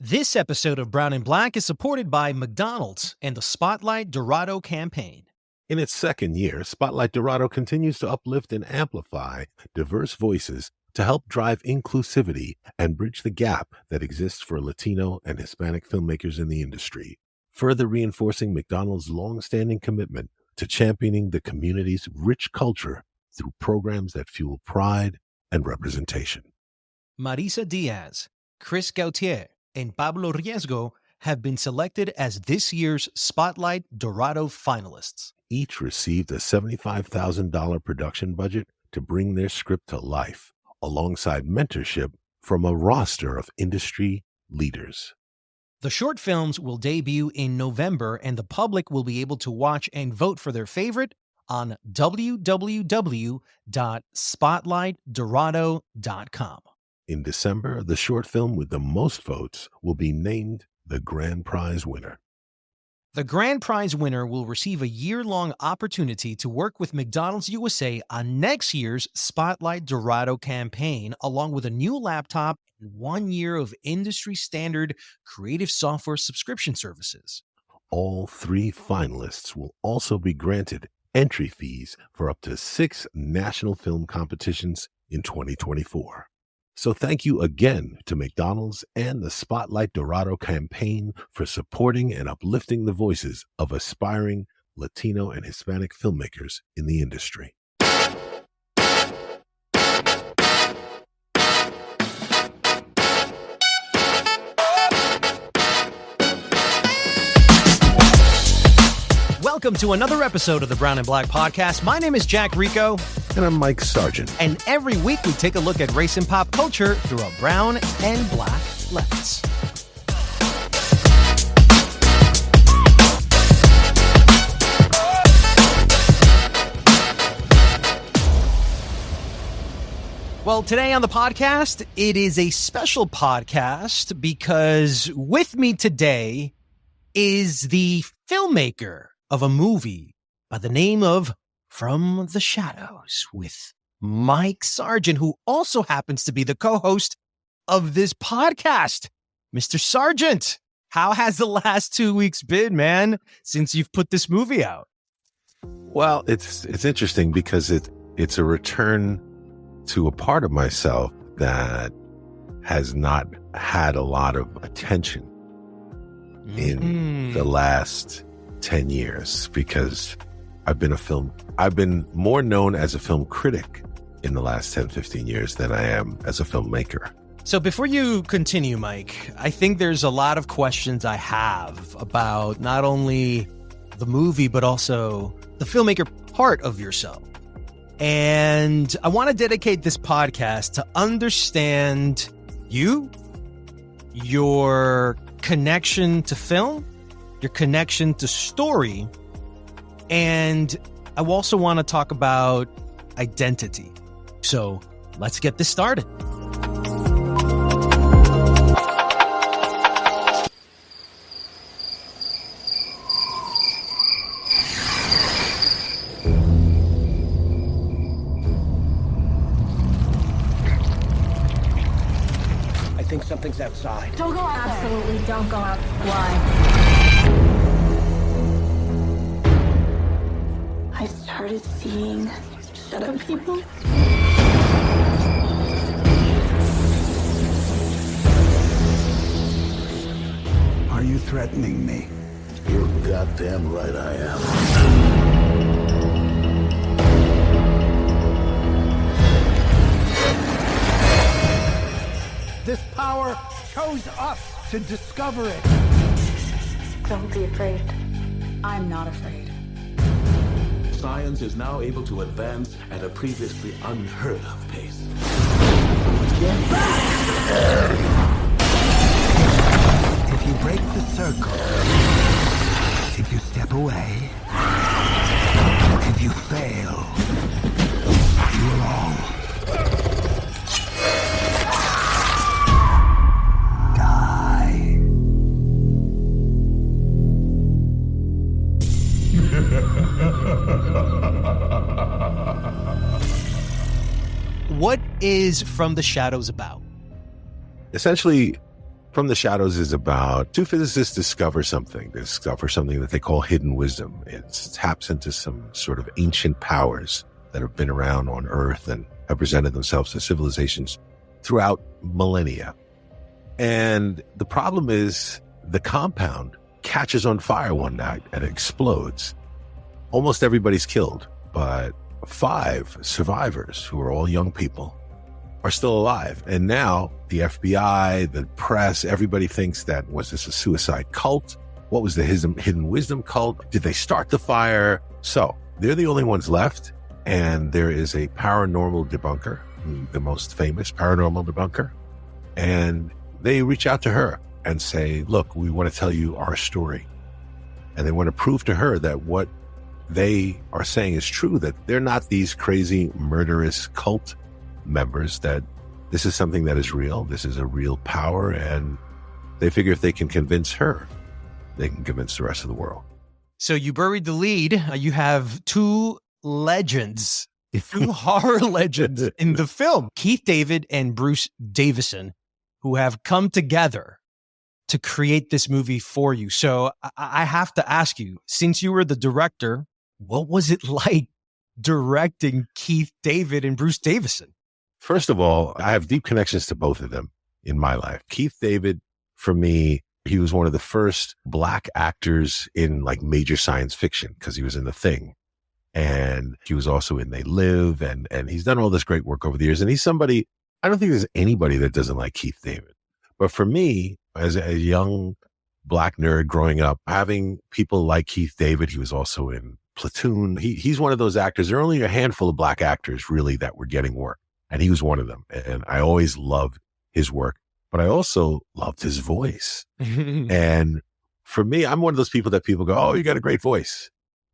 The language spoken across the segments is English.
This episode of Brown and Black is supported by McDonald's and the Spotlight Dorado campaign. In its second year, Spotlight Dorado continues to uplift and amplify diverse voices to help drive inclusivity and bridge the gap that exists for Latino and Hispanic filmmakers in the industry, further reinforcing McDonald's long-standing commitment to championing the community's rich culture through programs that fuel pride and representation. Marisa Diaz, Chris Gautier, and Pablo Riesgo have been selected as this year's Spotlight Dorado finalists. Each received a $75,000 production budget to bring their script to life, alongside mentorship from a roster of industry leaders. The short films will debut in November, and the public will be able to watch and vote for their favorite on www.spotlightdorado.com. In December, the short film with the most votes will be named the Grand Prize winner. The Grand Prize winner will receive a year-long opportunity to work with McDonald's USA on next year's Spotlight Dorado campaign, along with a new laptop and 1 year of industry-standard creative software subscription services. All three finalists will also be granted entry fees for up to 6 national film competitions in 2024. So thank you again to McDonald's and the Spotlight Dorado campaign for supporting and uplifting the voices of aspiring Latino and Hispanic filmmakers in the industry. Welcome to another episode of the Brown and Black podcast. My name is Jack Rico. And I'm Mike Sargent. And every week we take a look at race and pop culture through a brown and black lens. Well, today on the podcast, it is a special podcast because with me today is the filmmaker of a movie by the name of From the Shadows with Mike Sargent, who also happens to be the co-host of this podcast. Mr. Sargent, how has the last 2 weeks been, man, since you've put this movie out? Well, it's interesting because it's a return to a part of myself that has not had a lot of attention in the last 10 years, because I've been more known as a film critic in the last 10, 15 years than I am as a filmmaker. So before you continue, Mike, I think there's a lot of questions I have about not only the movie, but also the filmmaker part of yourself. And I want to dedicate this podcast to understand you, your connection to film, your connection to story, and I also want to talk about identity. So let's get this started. I think something's outside. Don't go out there. Absolutely don't go out. Why? I started seeing shadow people. Are you threatening me? You're goddamn right I am. This power chose us to discover it. Don't be afraid. I'm not afraid. Science is now able to advance at a previously unheard of pace. Get back! If you break the circle, if you step away, if you fail, you will all die. What is From the Shadows about? Essentially, From the Shadows is about two physicists discover something. They discover something that they call hidden wisdom. It taps into some sort of ancient powers that have been around on Earth and have presented themselves to civilizations throughout millennia. And the problem is the compound catches on fire one night and it explodes. Almost everybody's killed, but 5 survivors, who are all young people, are still alive. And now the FBI, the press, everybody thinks that, was this a suicide cult? What was the hidden wisdom cult? Did they start the fire? So they're the only ones left. And there is a paranormal debunker, the most famous paranormal debunker. And they reach out to her and say, look, we want to tell you our story. And they want to prove to her that what they are saying is true, that they're not these crazy murderous cult members, that this is something that is real. This is a real power. And they figure if they can convince her, they can convince the rest of the world. So you buried the lead. You have 2 legends, 2 horror legends in the film, Keith David and Bruce Davison, who have come together to create this movie for you. So I have to ask you, since you were the director, what was it like directing Keith David and Bruce Davison? First of all, I have deep connections to both of them in my life. Keith David, for me, he was one of the first Black actors in like major science fiction because he was in The Thing. And he was also in They Live. And he's done all this great work over the years. And he's somebody, I don't think there's anybody that doesn't like Keith David. But for me, as a young Black nerd growing up, having people like Keith David, he was also in Platoon. He's one of those actors. There are only a handful of Black actors really that were getting work. And he was one of them. And I always loved his work, but I also loved his voice. And for me, I'm one of those people that people go, oh, you got a great voice.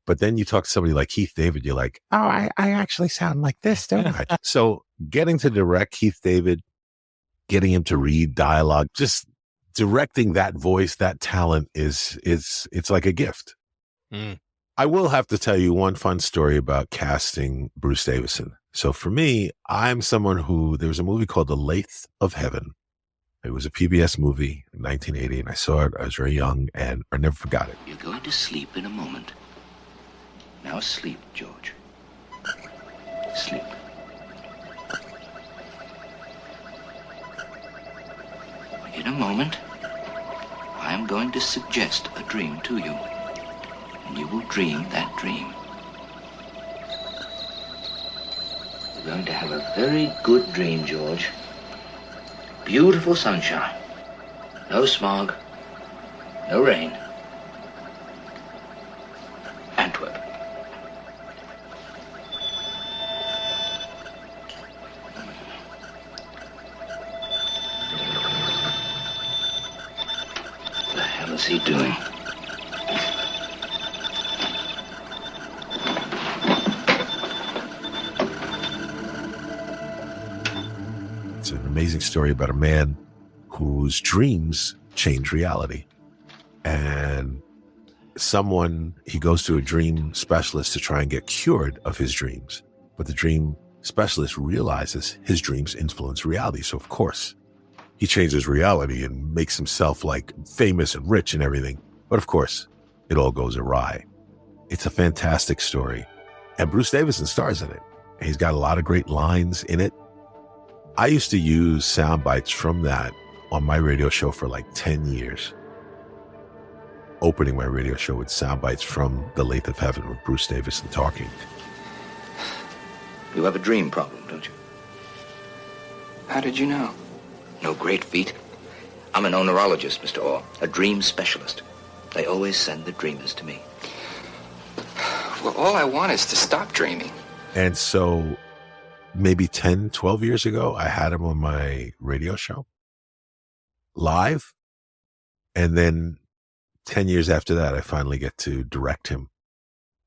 But then you talk to somebody like Keith David, you're like, oh, I actually sound like this, don't I? So getting to direct Keith David, getting him to read dialogue, just directing that voice, that talent it's like a gift. Mm. I will have to tell you one fun story about casting Bruce Davison. So for me, I'm someone who, there was a movie called The Lathe of Heaven. It was a PBS movie in 1980, and I saw it. I was very young, and I never forgot it. You're going to sleep in a moment. Now sleep, George. Sleep. In a moment, I am going to suggest a dream to you, and you will dream that dream. You're going to have a very good dream, George. Beautiful sunshine. No smog. No rain. Antwerp. What the hell is he doing? It's an amazing story about a man whose dreams change reality. And he goes to a dream specialist to try and get cured of his dreams. But the dream specialist realizes his dreams influence reality. So of course, he changes reality and makes himself like famous and rich and everything. But of course, it all goes awry. It's a fantastic story. And Bruce Davison stars in it. He's got a lot of great lines in it. I used to use sound bites from that on my radio show for like 10 years. Opening my radio show with sound bites from The Lathe of Heaven with Bruce Davison talking. You have a dream problem, don't you? How did you know? No great feat. I'm an onerologist, Mr. Orr, a dream specialist. They always send the dreamers to me. Well, all I want is to stop dreaming. And so maybe 10, 12 years ago, I had him on my radio show live. And then 10 years after that, I finally get to direct him.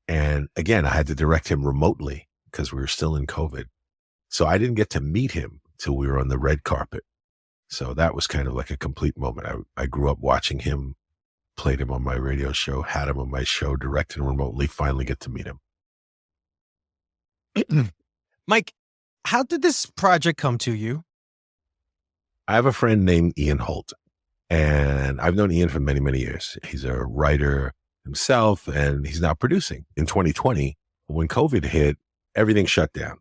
And again, I had to direct him remotely because we were still in COVID. So I didn't get to meet him till we were on the red carpet. So that was kind of like a complete moment. I grew up watching him, played him on my radio show, had him on my show, directed him remotely, finally get to meet him. Mike, how did this project come to you? I have a friend named Ian Holt. And I've known Ian for many, many years. He's a writer himself, and he's now producing. In 2020, when COVID hit, everything shut down.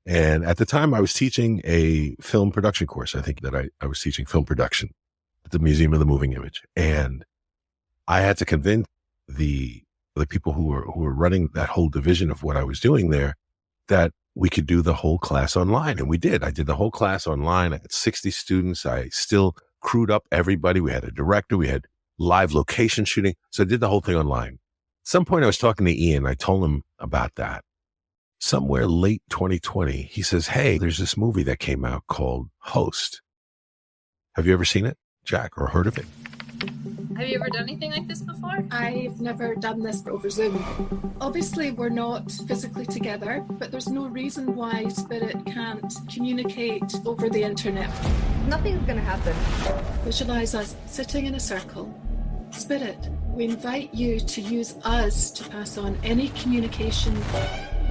And at the time, I was teaching a film production course. I think that I was teaching film production at the Museum of the Moving Image. And I had to convince the people who were running that whole division of what I was doing there that we could do the whole class online. And we did. I did the whole class online. I had 60 students. I still crewed up everybody. We had a director. We had live location shooting. So I did the whole thing online. At some point I was talking to Ian. I told him about that. Somewhere late 2020, he says, hey, there's this movie that came out called Host. Have you ever seen it, Jack, or heard of it? Have you ever done anything like this before? I've never done this over Zoom. Obviously, we're not physically together, but there's no reason why Spirit can't communicate over the internet. Nothing's gonna happen. Visualize us sitting in a circle. Spirit, we invite you to use us to pass on any communication.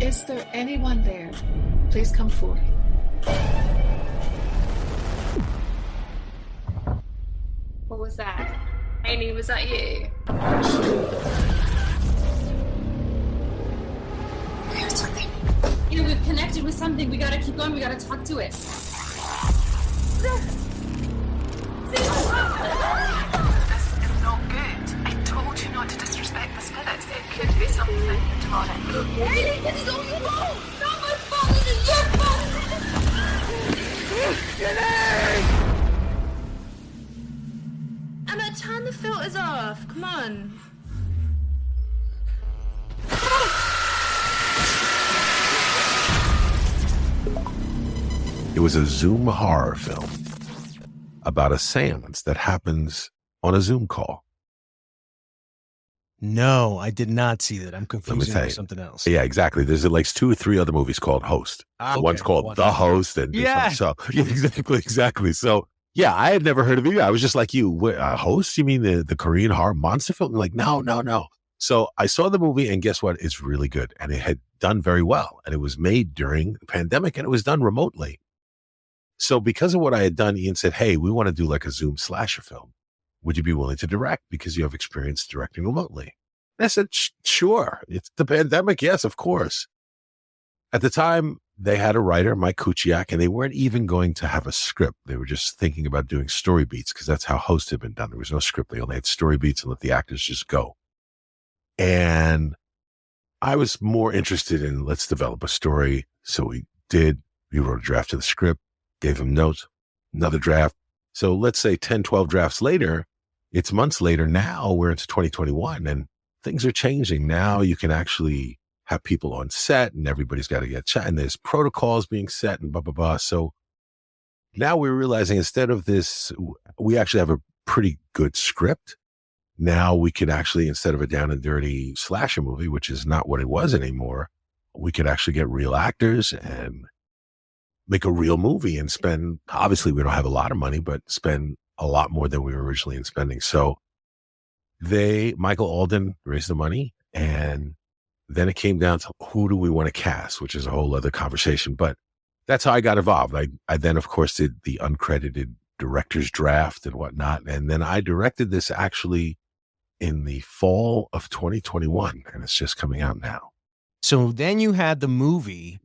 Is there anyone there? Please come forth. What was that? Amy, was that you? There's something. You know, we've connected with something. We gotta keep going. We gotta talk to it. This is not good. I told you not to disrespect the spirits. It could be something demonic. Amy, this is all you want! Not my fault! This is your fault! Emma, turn the filters off. Come on. It was a Zoom horror film about a seance that happens on a Zoom call. No, I did not see that. I'm confusing it with something else. Yeah, exactly. There's like 2 or 3 other movies called Host. Okay, one's called The Host. And yeah. So, yeah, exactly. So, yeah, I had never heard of it. I was just like you. Host? You mean the Korean horror monster film? Like, no. So I saw the movie, and guess what? It's really good. And it had done very well. And it was made during the pandemic, and it was done remotely. So because of what I had done, Ian said, hey, we want to do like a Zoom slasher film. Would you be willing to direct because you have experience directing remotely? And I said, sure. It's the pandemic. Yes, of course. At the time, they had a writer, Mike Kuciak, and they weren't even going to have a script. They were just thinking about doing story beats because that's how Host had been done. There was no script. They only had story beats and let the actors just go. And I was more interested in let's develop a story. So we did. We wrote a draft of the script, gave him notes, another draft. So let's say 10, 12 drafts later, it's months later. Now we're into 2021 and things are changing. Now you can actually have people on set and everybody's got to get chat and there's protocols being set and blah, blah, blah. So now we're realizing instead of this, we actually have a pretty good script. Now we could actually, instead of a down and dirty slasher movie, which is not what it was anymore, we could actually get real actors and make a real movie and spend, obviously we don't have a lot of money, but spend a lot more than we were originally spending. So Michael Alden raised the money and then it came down to who do we want to cast, which is a whole other conversation, but that's how I got involved. I then of course did the uncredited director's draft and whatnot. And then I directed this actually in the fall of 2021 and it's just coming out now. So then you had the movie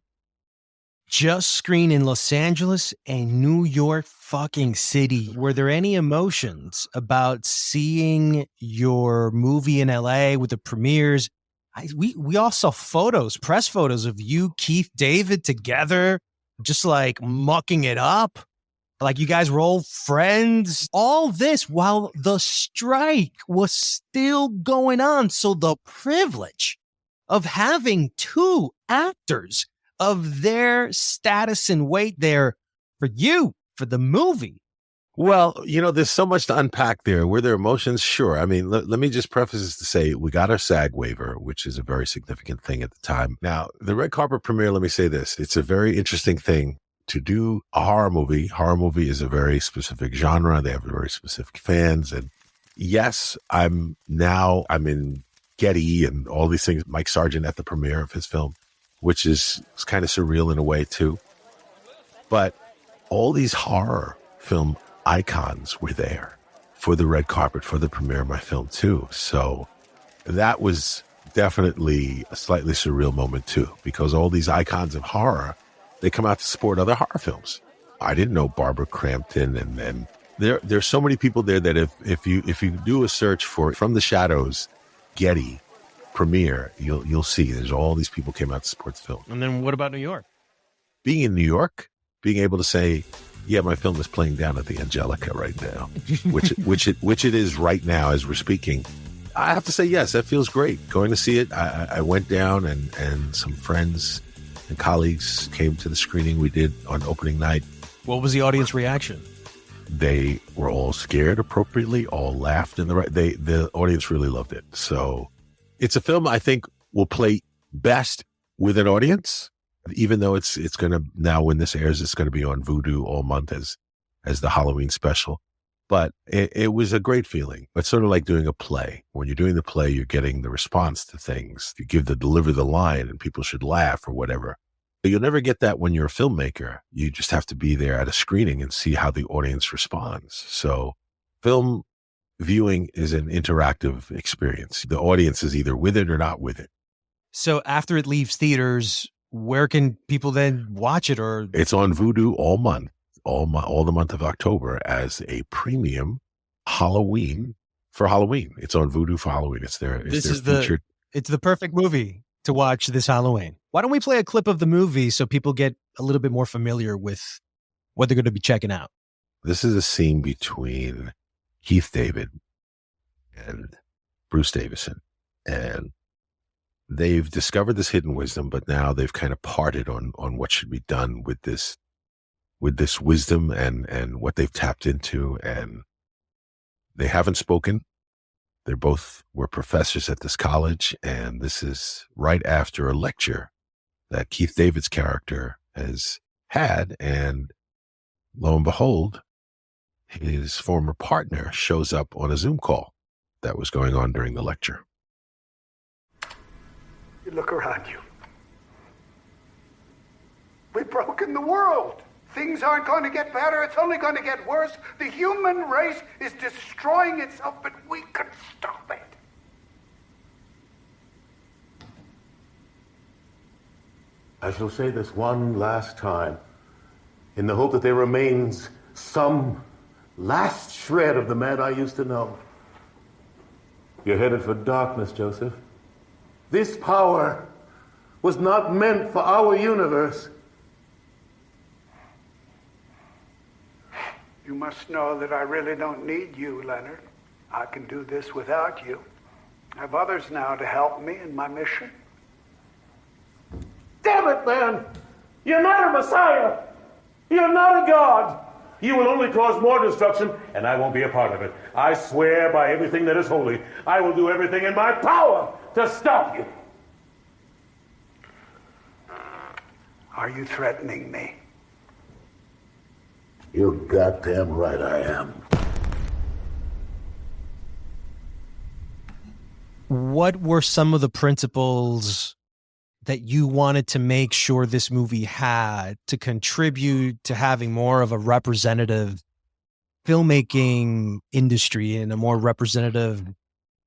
just screen in Los Angeles and New York fucking City. Were there any emotions about seeing your movie in LA with the premieres? We all saw photos, press photos of you, Keith, David together, just like mucking it up. Like you guys were old friends. All this while the strike was still going on. So the privilege of having 2 actors of their status and weight there for you, for the movie. Well, there's so much to unpack there. Were there emotions? Sure. I mean, let me just preface this to say we got our SAG waiver, which is a very significant thing at the time. Now, the red carpet premiere, let me say this. It's a very interesting thing to do a horror movie. Horror movie is a very specific genre. They have very specific fans. And yes, I'm in Getty and all these things, Mike Sargent at the premiere of his film, which is kind of surreal in a way too. But all these horror film icons were there. for the red carpet for the premiere of my film too. So that was definitely a slightly surreal moment too, because all these icons of horror, they come out to support other horror films. I didn't know Barbara Crampton, and there's so many people there that if you do a search for From the Shadows Getty premiere, you'll see there's all these people came out to support the film. And then what about New York? Being in New York, being able to say, yeah, my film is playing down at the Angelica right now, which it is right now as we're speaking. I have to say, yes, that feels great. Going to see it, I went down and some friends and colleagues came to the screening we did on opening night. What was the audience reaction? They were all scared appropriately, all laughed in the audience really loved it. So it's a film I think will play best with an audience, even though it's going to, now when this airs, it's going to be on Vudu all month as the Halloween special. But it was a great feeling. It's sort of like doing a play. When you're doing the play, you're getting the response to things. You deliver the line and people should laugh or whatever. But you'll never get that when you're a filmmaker. You just have to be there at a screening and see how the audience responds. So film viewing is an interactive experience. The audience is either with it or not with it. So after it leaves theaters, where can people then watch it? Or it's on Vudu all month, all the month of October as a premium Halloween for Halloween. It's on Vudu for Halloween. It's the perfect movie to watch this Halloween. Why don't we play a clip of the movie so people get a little bit more familiar with what they're going to be checking out? This is a scene between Keith David and Bruce Davison, and they've discovered this hidden wisdom, but now they've kind of parted on what should be done with this wisdom and what they've tapped into, and they haven't spoken. They both were professors at this college, and this is right after a lecture that Keith David's character has had, and lo and behold, his former partner shows up on a Zoom call that was going on during the lecture. You look around you. We've broken the world. Things aren't going to get better. It's only going to get worse. The human race is destroying itself, but we can stop it. I shall say this one last time, in the hope that there remains some last shred of the man I used to know. You're headed for darkness, Joseph. This power was not meant for our universe. You must know that I really don't need you, Leonard. I can do this without you. I have others now to help me in my mission. Damn it, man! You're not a Messiah! You're not a God! You will only cause more destruction, and I won't be a part of it. I swear by everything that is holy, I will do everything in my power to stop you. Are you threatening me? You're goddamn right I am. What were some of the principles that you wanted to make sure this movie had to contribute to having more of a representative filmmaking industry and a more representative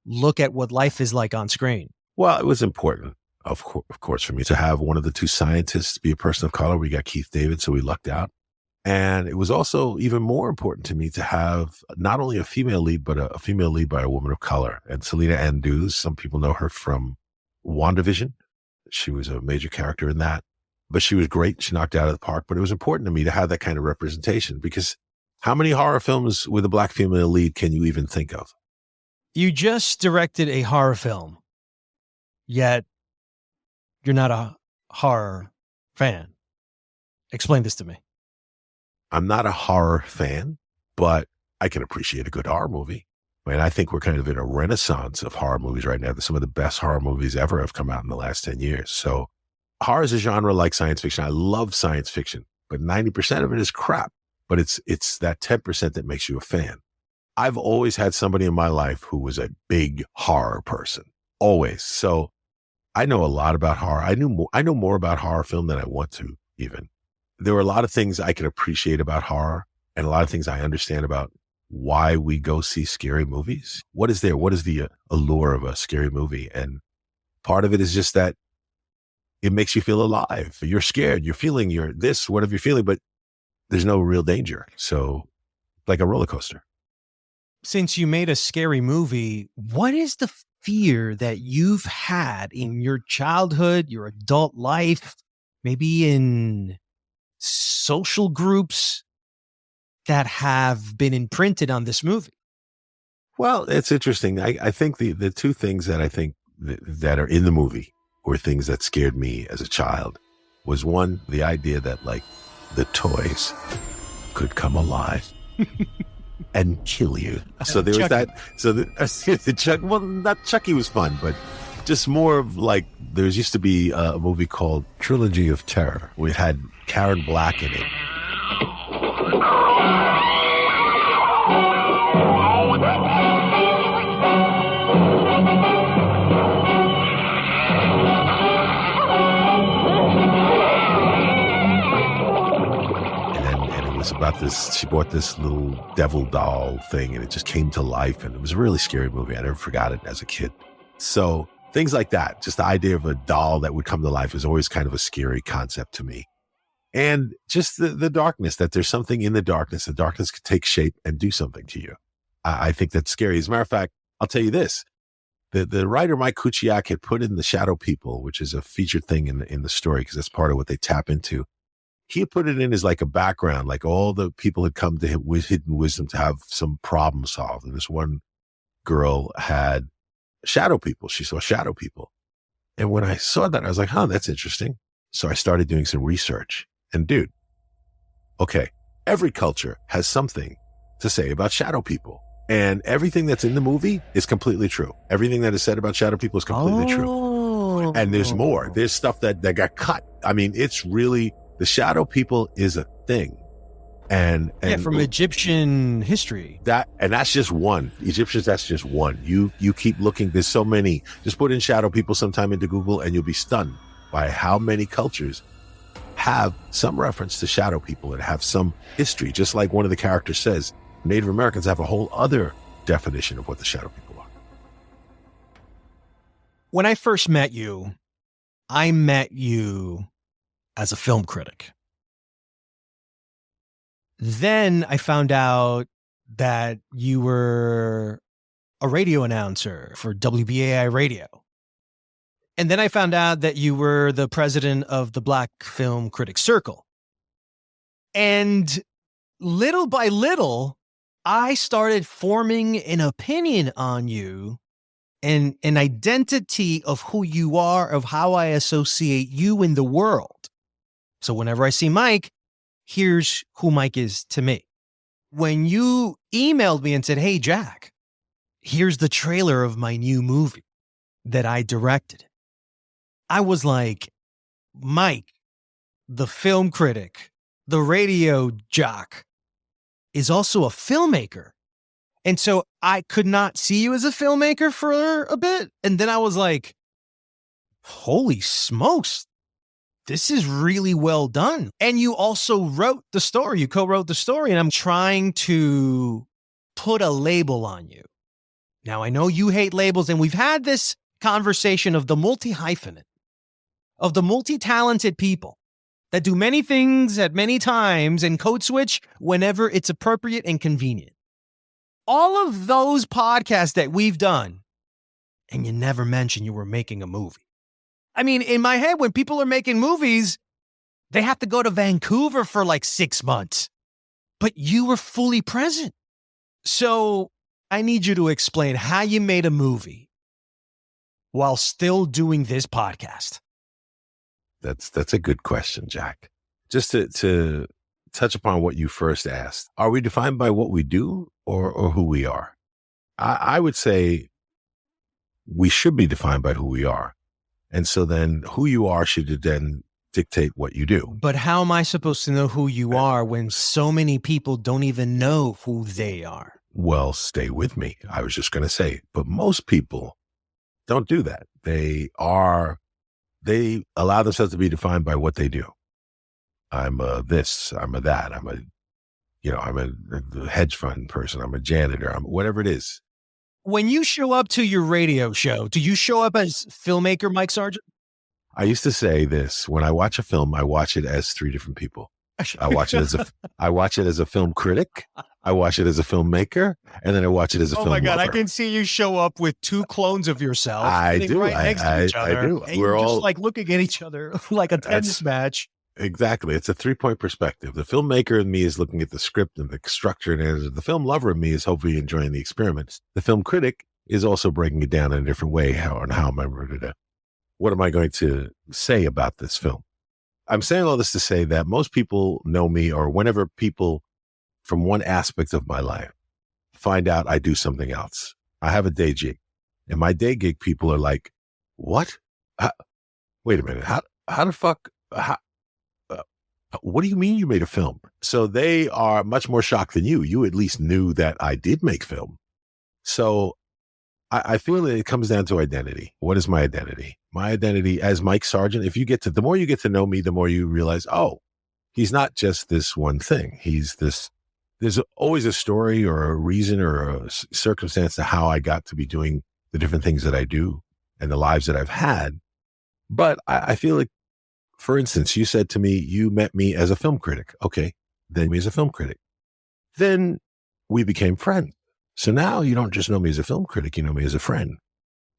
look at what life is like on screen? Well, it was important, of course, for me to have one of the two scientists be a person of color. We got Keith David, so we lucked out. And it was also even more important to me to have not only a female lead, but a female lead by a woman of color. And Selena Andrews, some people know her from WandaVision. She was a major character in that, but she was great. She knocked it out of the park. But it was important to me to have that kind of representation, because how many horror films with a black female lead can you even think of? You just directed a horror film, yet you're not a horror fan. Explain this to me. I'm not a horror fan, but I can appreciate a good horror movie. And I think we're kind of in a renaissance of horror movies right now. Some of the best horror movies ever have come out in the last 10 years. So horror is a genre like science fiction. I love science fiction, but 90% of it is crap. But it's that 10% that makes you a fan. I've always had somebody in my life who was a big horror person, always. So I know a lot about horror. I know more about horror film than I want to even. There were a lot of things I could appreciate about horror and a lot of things I understand about why we go see scary movies. What is there? What is the allure of a scary movie? And part of it is just that it makes you feel alive. You're scared. You're feeling whatever you're feeling, but there's no real danger. So like a roller coaster. Since you made a scary movie, what is the fear that you've had in your childhood, your adult life, maybe in social groups that have been imprinted on this movie? Well, it's interesting. I think the two things that I think that are in the movie were things that scared me as a child was, one, the idea that like the toys could come alive and kill you. So there was that. So not Chucky was fun, but just more of like, there used to be a movie called Trilogy of Terror. We had Karen Black in it. About this, she bought this little devil doll thing and it just came to life, and it was a really scary movie. I never forgot it as a kid. So things like that, just the idea of a doll that would come to life, was always kind of a scary concept to me. And just the darkness, that there's something in the darkness could take shape and do something to you. I think that's scary. As a matter of fact, I'll tell you this, the writer Mike Kuciak had put in the Shadow People, which is a featured thing in the story, because that's part of what they tap into. He had put it in as like a background, like all the people had come to him with hidden wisdom to have some problem solved. And this one girl had shadow people. She saw shadow people. And when I saw that, I was like, that's interesting. So I started doing some research. And dude, okay, every culture has something to say about shadow people. And everything that's in the movie is completely true. Everything that is said about shadow people is completely true. And there's more. There's stuff that got cut. I mean, it's really... The shadow people is a thing. And from Egyptian history. That's just one. Egyptians, that's just one. You keep looking, there's so many. Just put in shadow people sometime into Google and you'll be stunned by how many cultures have some reference to shadow people and have some history. Just like one of the characters says, Native Americans have a whole other definition of what the shadow people are. When I first met you, I met you as a film critic. Then I found out that you were a radio announcer for WBAI radio. And then I found out that you were the president of the Black Film Critics Circle. And little by little, I started forming an opinion on you and an identity of who you are, of how I associate you in the world. So whenever I see Mike, here's who Mike is to me. When you emailed me and said, hey, Jack, here's the trailer of my new movie that I directed, I was like, Mike, the film critic, the radio jock, is also a filmmaker. And so I could not see you as a filmmaker for a bit. And then I was like, holy smokes, this is really well done. And you also wrote the story. You co-wrote the story. And I'm trying to put a label on you. Now, I know you hate labels. And we've had this conversation of the multi-hyphenate, of the multi-talented people that do many things at many times and code switch whenever it's appropriate and convenient. All of those podcasts that we've done, and you never mentioned you were making a movie. I mean, in my head, when people are making movies, they have to go to Vancouver for like 6 months. But you were fully present. So I need you to explain how you made a movie while still doing this podcast. That's a good question, Jack. Just to touch upon what you first asked, are we defined by what we do or who we are? I would say we should be defined by who we are. And so then who you are should then dictate what you do. But how am I supposed to know who you are when so many people don't even know who they are? Well, stay with me. I was just going to say, but most people don't do that. They allow themselves to be defined by what they do. I'm a this, I'm a that, I'm a, I'm a hedge fund person. I'm a janitor. I'm whatever it is. When you show up to your radio show, do you show up as filmmaker Mike Sargent? I used to say this: when I watch a film, I watch it as three different people. I watch it as a film critic. I watch it as a filmmaker, and then I watch it as a film lover. Oh my God, lover. I can see you show up with two clones of yourself. I do. Right next to each other. I do. And We're you're all just like looking at each other like a tennis match. Exactly. It's a 3-point perspective. The filmmaker in me is looking at the script and the structure, and the film lover in me is hopefully enjoying the experiments. The film critic is also breaking it down in a different way. How am I going to, what am I going to say about this film? I'm saying all this to say that most people know me, or whenever people from one aspect of my life find out I do something else. I have a day gig, and my day gig people are like, what? Wait a minute. How the fuck? What do you mean you made a film? So they are much more shocked than you. You at least knew that I did make film. So I feel that it comes down to identity. What is my identity? My identity as Mike Sargent, the more you get to know me, the more you realize, oh, he's not just this one thing. He's this, there's always a story or a reason or a circumstance to how I got to be doing the different things that I do and the lives that I've had. But I feel like, for instance, you said to me, you met me as a film critic. Okay. Then me as a film critic. Then we became friends. So now you don't just know me as a film critic, you know me as a friend.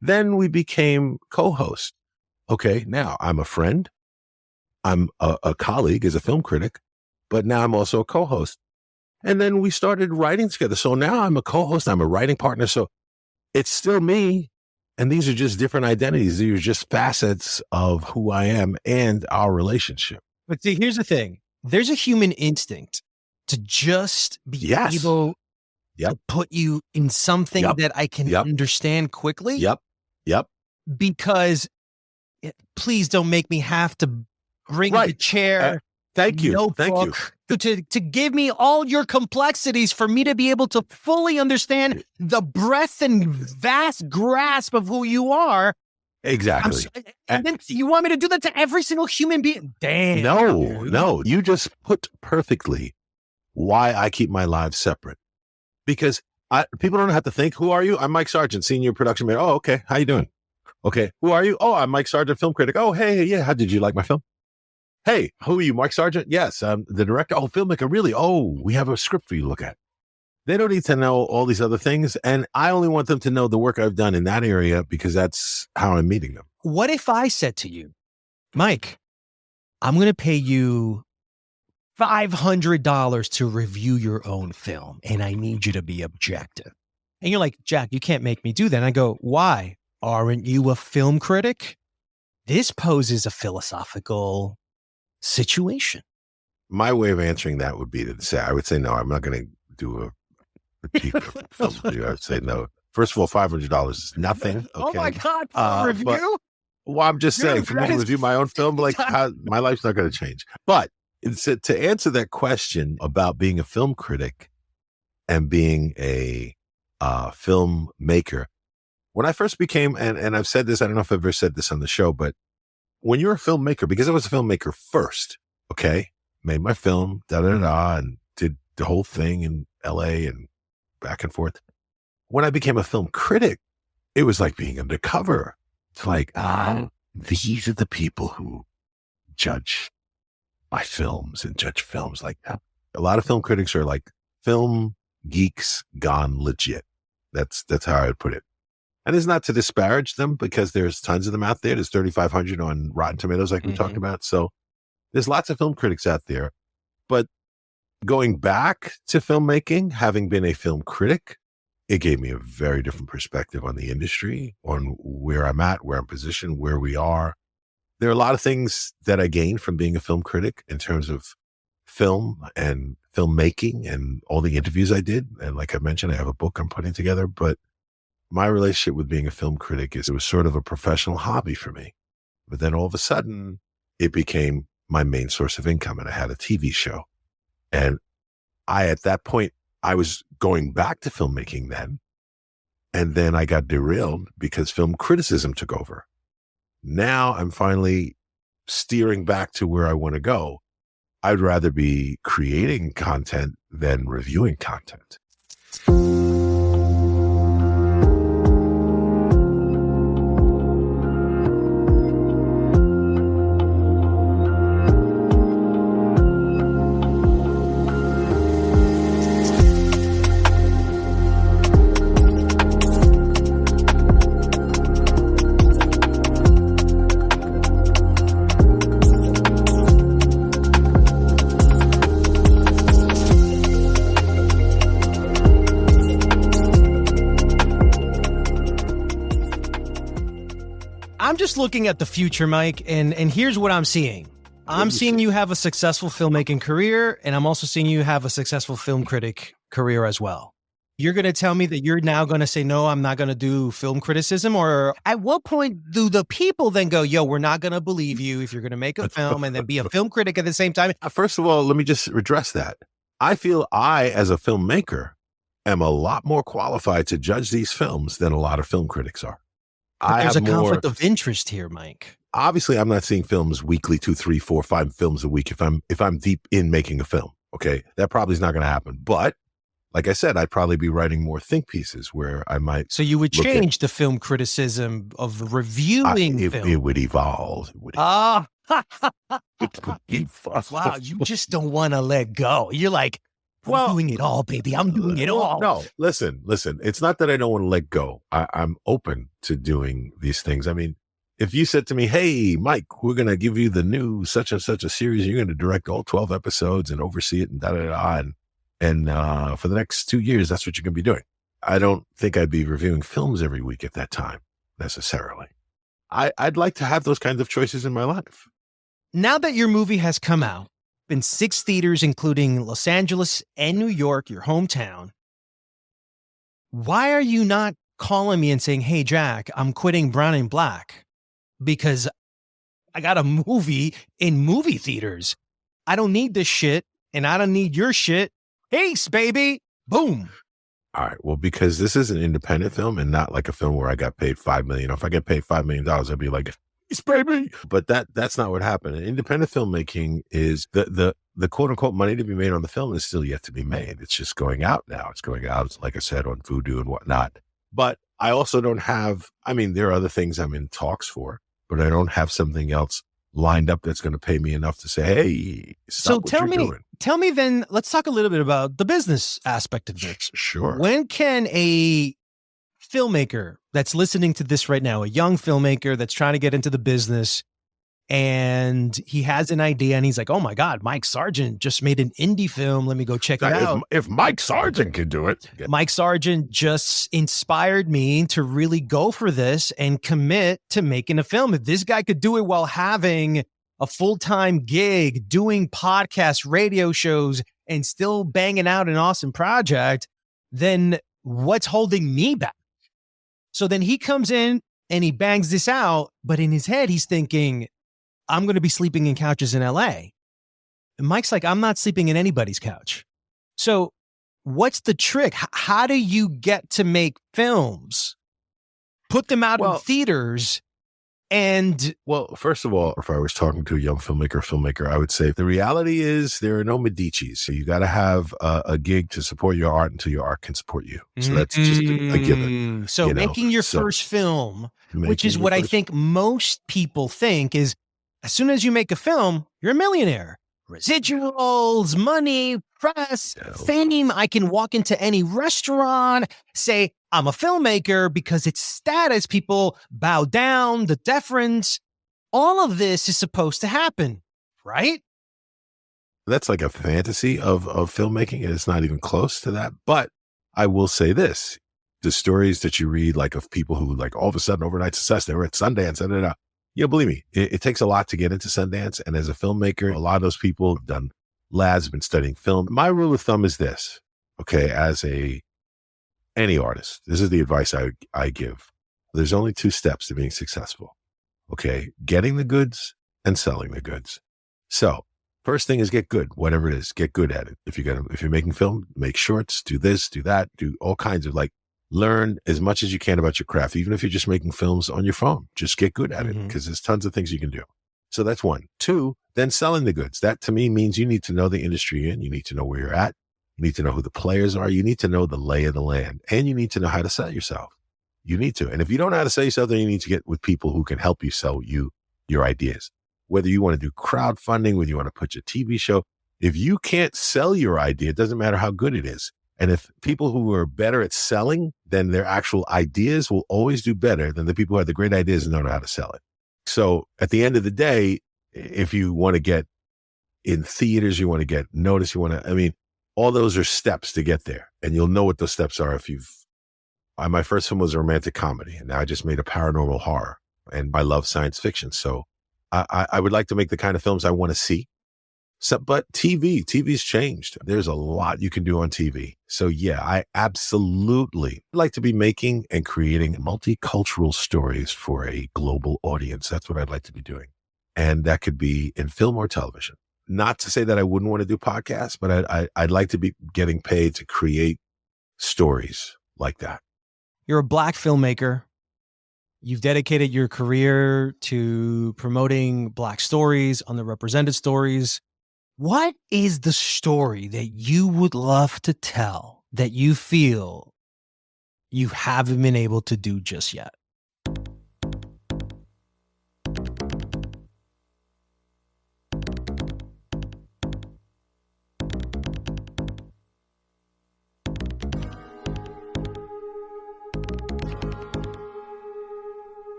Then we became co-hosts. Okay. Now I'm a friend. I'm a colleague as a film critic, but now I'm also a co-host. And then we started writing together. So now I'm a co-host. I'm a writing partner. So it's still me. And these are just different identities. These are just facets of who I am and our relationship. But see, here's the thing. There's a human instinct to just be able to put you in something that I can understand quickly. Yep. Because please don't make me have to bring the chair. Thank you. Notebook, Thank you. To give me all your complexities for me to be able to fully understand the breadth and vast grasp of who you are. Exactly. And then you want me to do that to every single human being? Damn. No. You just put perfectly why I keep my lives separate. Because people don't have to think, who are you? I'm Mike Sargent, senior production manager. Oh, okay. How you doing? Okay. Who are you? Oh, I'm Mike Sargent, film critic. Oh, hey, yeah. How did you like my film? Hey, who are you, Mike Sargent? Yes, I'm the director. Oh, filmmaker, really? Oh, we have a script for you to look at. They don't need to know all these other things. And I only want them to know the work I've done in that area because that's how I'm meeting them. What if I said to you, Mike, I'm going to pay you $500 to review your own film, and I need you to be objective. And you're like, Jack, you can't make me do that. And I go, why? Aren't you a film critic? This poses a philosophical situation. My way of answering that would be to say, I would say, no, I'm not going to do a cheap film review. I would say, no. First of all, $500 is nothing. Okay? Oh my God, for a review? Well, I'm just saying, for me to review my own film, like my life's not going to change. But to answer that question about being a film critic and being a filmmaker, when I first became, and I've said this, I don't know if I've ever said this on the show, but when you're a filmmaker, because I was a filmmaker first, okay, made my film, and did the whole thing in LA and back and forth. When I became a film critic, it was like being undercover. It's like, these are the people who judge my films and judge films like that. A lot of film critics are like film geeks gone legit. That's how I would put it. And it's not to disparage them because there's tons of them out there. There's 3,500 on Rotten Tomatoes, like we talked about. So there's lots of film critics out there. But going back to filmmaking, having been a film critic, it gave me a very different perspective on the industry, on where I'm at, where I'm positioned, where we are. There are a lot of things that I gained from being a film critic in terms of film and filmmaking and all the interviews I did. And like I mentioned, I have a book I'm putting together, but my relationship with being a film critic it was sort of a professional hobby for me. But then all of a sudden it became my main source of income, and I had a TV show. And at that point, I was going back to filmmaking then. And then I got derailed because film criticism took over. Now I'm finally steering back to where I want to go. I'd rather be creating content than reviewing content. I'm just looking at the future, Mike, and here's what I'm seeing. I'm seeing you have a successful filmmaking career, and I'm also seeing you have a successful film critic career as well. You're going to tell me that you're now going to say, no, I'm not going to do film criticism? Or at what point do the people then go, yo, we're not going to believe you if you're going to make a film and then be a film critic at the same time? First of all, let me just address that. I feel I, as a filmmaker, am a lot more qualified to judge these films than a lot of film critics are. There's a conflict of interest here, Mike. Obviously, I'm not seeing films weekly, 2, 3, 4, 5 films a week if I'm deep in making a film. Okay, that probably is not going to happen. But like I said, I'd probably be writing more think pieces where I might. So you would change the film criticism of reviewing film. It would evolve. Wow, you just don't want to let go. You're like, I'm doing it all, baby. I'm doing it all. No, listen. It's not that I don't want to let go. I'm open to doing these things. I mean, if you said to me, hey, Mike, we're going to give you the new such and such a series. You're going to direct all 12 episodes and oversee it and da-da-da. And for the next 2 years, that's what you're going to be doing. I don't think I'd be reviewing films every week at that time, necessarily. I'd like to have those kinds of choices in my life. Now that your movie has come out, in 6 theaters, including Los Angeles and New York, your hometown, why are you not calling me and saying, hey, Jack, I'm quitting Brown and Black because I got a movie in movie theaters. I don't need this shit, and I don't need your shit. Ace, baby. Boom. All right. Well, because this is an independent film and not like a film where I got paid $5 million. If I get paid $5 million, I'd be like, baby. But that's not what happened. Independent filmmaking is the quote unquote money to be made on the film is still yet to be made. It's just going out now. It's going out, like I said, on Vudu and whatnot. But I also don't have, there are other things I'm in talks for, but I don't have something else lined up that's going to pay me enough to say, hey, stop what you're doing. Tell me then, let's talk a little bit about the business aspect of this. Sure. When can a filmmaker that's listening to this right now, a young filmmaker that's trying to get into the business, and he has an idea and he's like, oh my God, Mike Sargent just made an indie film. Let me go check it out. If Mike Sargent can do it. Mike Sargent just inspired me to really go for this and commit to making a film. If this guy could do it while having a full-time gig, doing podcasts, radio shows, and still banging out an awesome project, then what's holding me back? So then he comes in and he bangs this out, but in his head, he's thinking, I'm going to be sleeping in couches in LA. And Mike's like, I'm not sleeping in anybody's couch. So what's the trick? How do you get to make films, put them out in theaters? And first of all, if I was talking to a young filmmaker, I would say the reality is there are no Medicis. So you got to have a gig to support your art until your art can support you. So that's just a given. So making your first film, which is what I think most people think is, as soon as you make a film, you're a millionaire. Residuals, money, press, fame. I can walk into any restaurant, say, I'm a filmmaker because it's status. People bow down, the deference. All of this is supposed to happen, right? That's like a fantasy of filmmaking, and it's not even close to that. But I will say this, the stories that you read, like of people who like all of a sudden overnight success, they were at Sundance, believe me, it takes a lot to get into Sundance. And as a filmmaker, a lot of those people have done labs, been studying film. My rule of thumb is this, okay, as any artist, this is the advice I give. There's only 2 steps to being successful, okay? Getting the goods and selling the goods. So first thing is get good, whatever it is, get good at it. If you're making film, make shorts, do this, do that, do all kinds of learn as much as you can about your craft. Even if you're just making films on your phone, just get good at it because there's tons of things you can do. So that's 1. 2, then selling the goods. That to me means you need to know the industry you're in. You need to know where you're at. You need to know who the players are. You need to know the lay of the land, and you need to know how to sell yourself. You need to. And if you don't know how to sell yourself, then you need to get with people who can help you sell your ideas. Whether you want to do crowdfunding, whether you want to put your TV show, if you can't sell your idea, it doesn't matter how good it is. And if people who are better at selling, then their actual ideas will always do better than the people who have the great ideas and don't know how to sell it. So at the end of the day, if you want to get in theaters, you want to get noticed, all those are steps to get there. And you'll know what those steps are if my first film was a romantic comedy, and now I just made a paranormal horror, and I love science fiction. So I would like to make the kind of films I want to see. So, but TV's changed. There's a lot you can do on TV. So yeah, I absolutely like to be making and creating multicultural stories for a global audience. That's what I'd like to be doing. And that could be in film or television. Not to say that I wouldn't want to do podcasts, but I'd like to be getting paid to create stories like that. You're a Black filmmaker. You've dedicated your career to promoting Black stories, underrepresented stories. What is the story that you would love to tell that you feel you haven't been able to do just yet?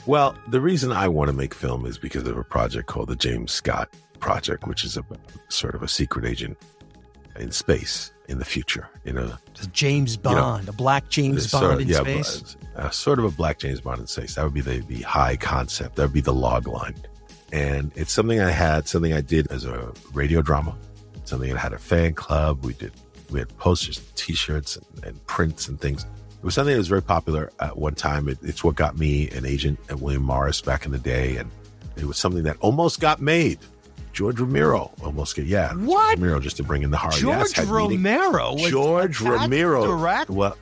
Well, the reason I want to make film is because of a project called the James Scott Project, which is a sort of a secret agent in space in the future. James Bond, a Black James Bond in space? Sort of a Black James Bond in space. That would be the high concept. That would be the log line. And it's something I did as a radio drama, something that had a fan club. We had posters, and T-shirts, and prints and things. It was something that was very popular at one time. It's what got me an agent at William Morris back in the day. And it was something that almost got made. George Romero almost got, What? Romero, just to bring in the horror. George Romero? George Romero. Direct? Well,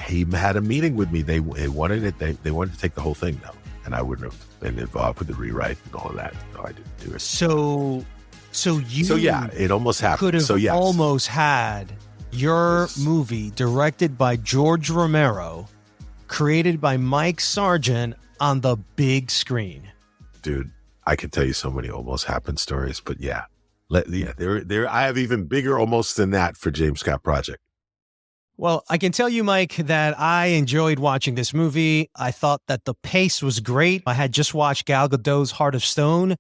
he had a meeting with me. They wanted it. They wanted to take the whole thing though. And I wouldn't have been involved with the rewrite and all of that. No, I didn't do it. So yeah, it almost happened. Could have almost had your movie directed by George Romero, created by Mike Sargent on the big screen. Dude, I could tell you so many almost happened stories, but yeah. I have even bigger almost than that for James Scott Project. Well, I can tell you, Mike, that I enjoyed watching this movie. I thought that the pace was great. I had just watched Gal Gadot's Heart of Stone.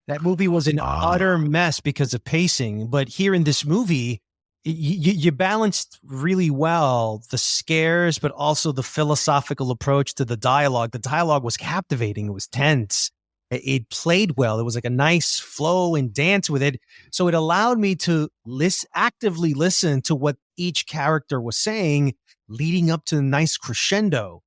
That movie was an utter mess because of pacing. But here in this movie, you balanced really well the scares, but also the philosophical approach to the dialogue. The dialogue was captivating. It was tense. It played well. It was like a nice flow and dance with it. So it allowed me to actively listen to what each character was saying, leading up to a nice crescendo.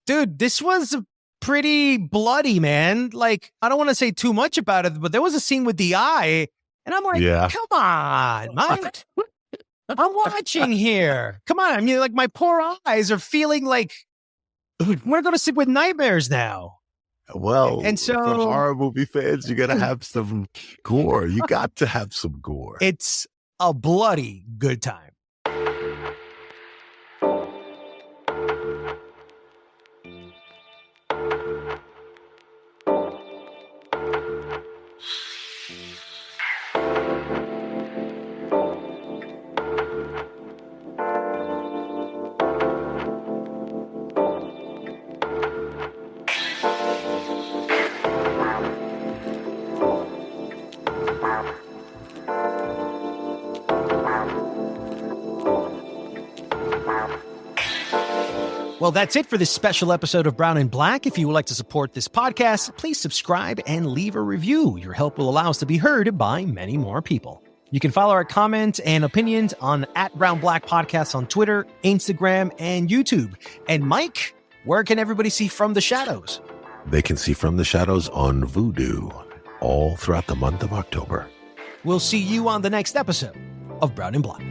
Dude, this was pretty bloody, man. Like, I don't want to say too much about it, but there was a scene with the eye, and I'm like, Come on, Mike. I'm watching here. Come on. I mean, like, my poor eyes are feeling like we're going to sleep with nightmares now. Well, and so for horror movie fans, you got to have some gore. You got to have some gore. It's a bloody good time. Well, that's it for this special episode of Brown and Black. If you would like to support this podcast, please subscribe and leave a review. Your help will allow us to be heard by many more people. You can follow our comments and opinions on @BrownBlack Podcasts on Twitter, Instagram, and YouTube. And Mike, where can everybody see From the Shadows? They can see From the Shadows on Vudu all throughout the month of October. We'll see you on the next episode of Brown and Black.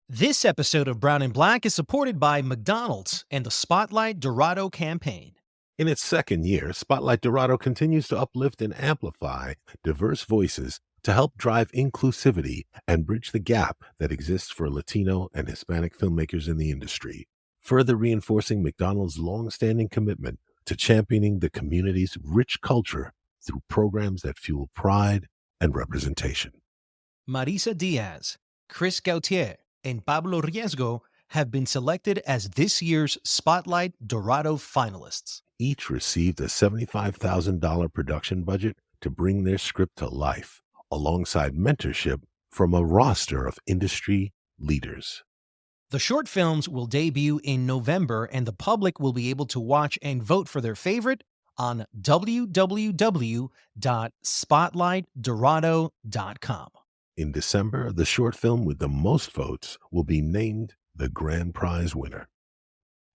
This episode of Brown and Black is supported by McDonald's and the Spotlight Dorado campaign. In its second year, Spotlight Dorado continues to uplift and amplify diverse voices to help drive inclusivity and bridge the gap that exists for Latino and Hispanic filmmakers in the industry, further reinforcing McDonald's long-standing commitment to championing the community's rich culture through programs that fuel pride and representation. Marisa Diaz, Chris Gautier, and Pablo Riesgo have been selected as this year's Spotlight Dorado finalists. Each received a $75,000 production budget to bring their script to life, alongside mentorship from a roster of industry leaders. The short films will debut in November, and the public will be able to watch and vote for their favorite on www.spotlightdorado.com. In December, the short film with the most votes will be named the Grand Prize winner.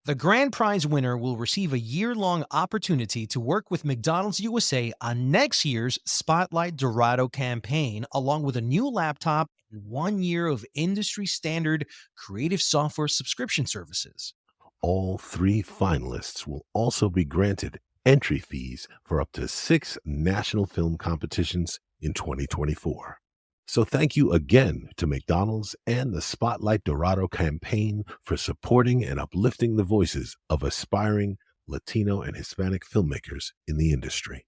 The Grand Prize winner will receive a year-long opportunity to work with McDonald's USA on next year's Spotlight Dorado campaign, along with a new laptop and 1 year of industry-standard creative software subscription services. All 3 finalists will also be granted entry fees for up to 6 national film competitions in 2024. So thank you again to McDonald's and the Spotlight Dorado campaign for supporting and uplifting the voices of aspiring Latino and Hispanic filmmakers in the industry.